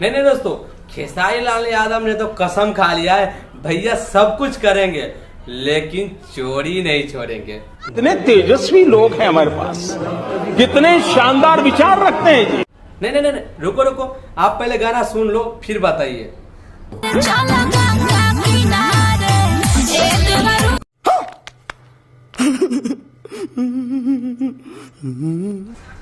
नहीं नहीं दोस्तों, खेसारी लाल यादव ने तो कसम खा लिया है भैया सब कुछ करेंगे लेकिन चोरी नहीं छोड़ेंगे। कितने तेजस्वी लोग हैं हमारे पास, कितने शानदार विचार रखते हैं जी। नहीं नहीं नहीं, रुको रुको, आप पहले गाना सुन लो फिर बताइए।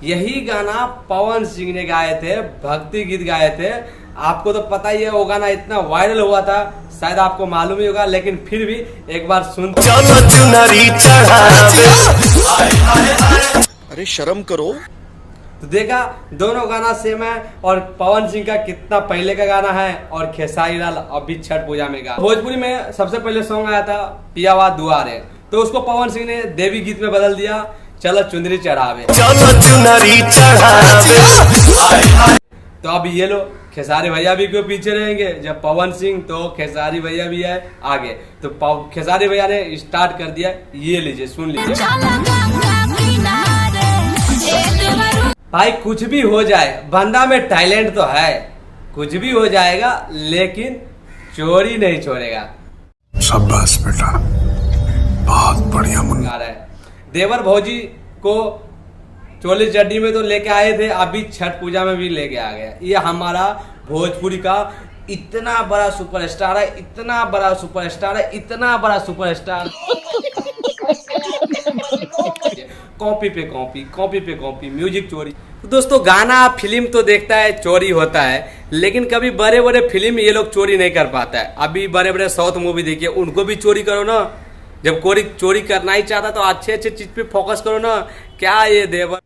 यही गाना पवन सिंह ने गाए थे, भक्ति गीत गाए थे। आपको तो पता ही है वो गाना इतना वायरल हुआ था, शायद आपको मालूम ही होगा, लेकिन फिर भी एक बार सुन। चलो चुनरी चढ़ावे, अरे शर्म करो। तो देखा दोनों गाना सेम है, और पवन सिंह का कितना पहले का गाना है और खेसारी लाल अभी छठ पूजा में गा। भोजपुरी में सबसे पहले सॉन्ग आया था पियावा दुआरे, तो उसको पवन सिंह ने देवी गीत में बदल दिया, चलो चुनरी चढ़ावे, चलो चुनरी चढ़ावे। तो अब ये लो खेसारी भैया भी क्यों पीछे रहेंगे, जब पवन सिंह तो खेसारी भैया भी है आगे। तो खेसारी भैया ने स्टार्ट कर दिया, ये लीजिए सुन लीजिए। भाई कुछ भी हो जाए, बंदा में टैलेंट तो है, कुछ भी हो जाएगा लेकिन चोरी नहीं छोड़ेगा। शाबाश बेटा, बहुत बढ़िया मुन्ना है। देवर भौजी को चोली चड्डी में तो लेके आए थे, अभी छठ पूजा में भी लेके आ गए। ये हमारा भोजपुरी का इतना बड़ा सुपरस्टार है, इतना बड़ा सुपरस्टार है, इतना बड़ा सुपरस्टार। कॉपी पे कॉपी, कॉपी पे कॉपी, म्यूजिक चोरी। तो दोस्तों गाना फिल्म तो देखता है चोरी होता है, लेकिन कभी बड़े बड़े फिल्म ये लोग चोरी नहीं कर पाता है। अभी बड़े बड़े साउथ मूवी देखिए, उनको भी चोरी करो ना। जब कोई चोरी करना ही चाहता तो अच्छे अच्छे चीज पे फोकस करो ना। क्या ये देवर,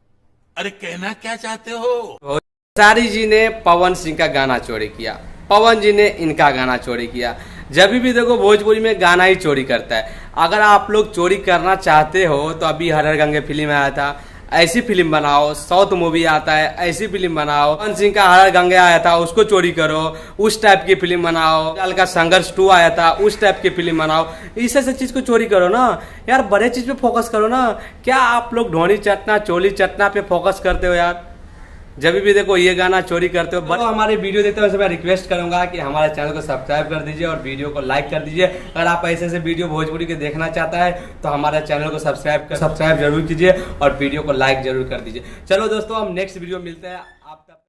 अरे कहना क्या चाहते हो? खेसारी जी ने पवन सिंह का गाना चोरी किया, पवन जी ने इनका गाना चोरी किया। जब भी देखो भोजपुरी में गाना ही चोरी करता है। अगर आप लोग चोरी करना चाहते हो तो अभी हर हर गंगे फिल्म आया था, ऐसी फिल्म बनाओ। साउथ मूवी आता है, ऐसी फिल्म बनाओ। पवन सिंह का हर हर गंगे आया था, उसको चोरी करो, उस टाइप की फिल्म बनाओ। लाल का संघर्ष 2 आया था, उस टाइप की फिल्म बनाओ। इस ऐसे चीज को चोरी करो ना यार, बड़े चीज पे फोकस करो ना। क्या आप लोग ढोनी चटना चोली चटना पे फोकस करते हो यार? जब भी देखो ये गाना चोरी करते हो। तो हमारे वीडियो देखते हुए मैं रिक्वेस्ट करूंगा कि हमारे चैनल को सब्सक्राइब कर दीजिए और वीडियो को लाइक कर दीजिए। अगर आप ऐसे ऐसे वीडियो भोजपुरी के देखना चाहता है तो हमारे चैनल को सब्सक्राइब जरूर कीजिए और वीडियो को लाइक जरूर कर दीजिए। चलो दोस्तों, हम नेक्स्ट वीडियो मिलते हैं।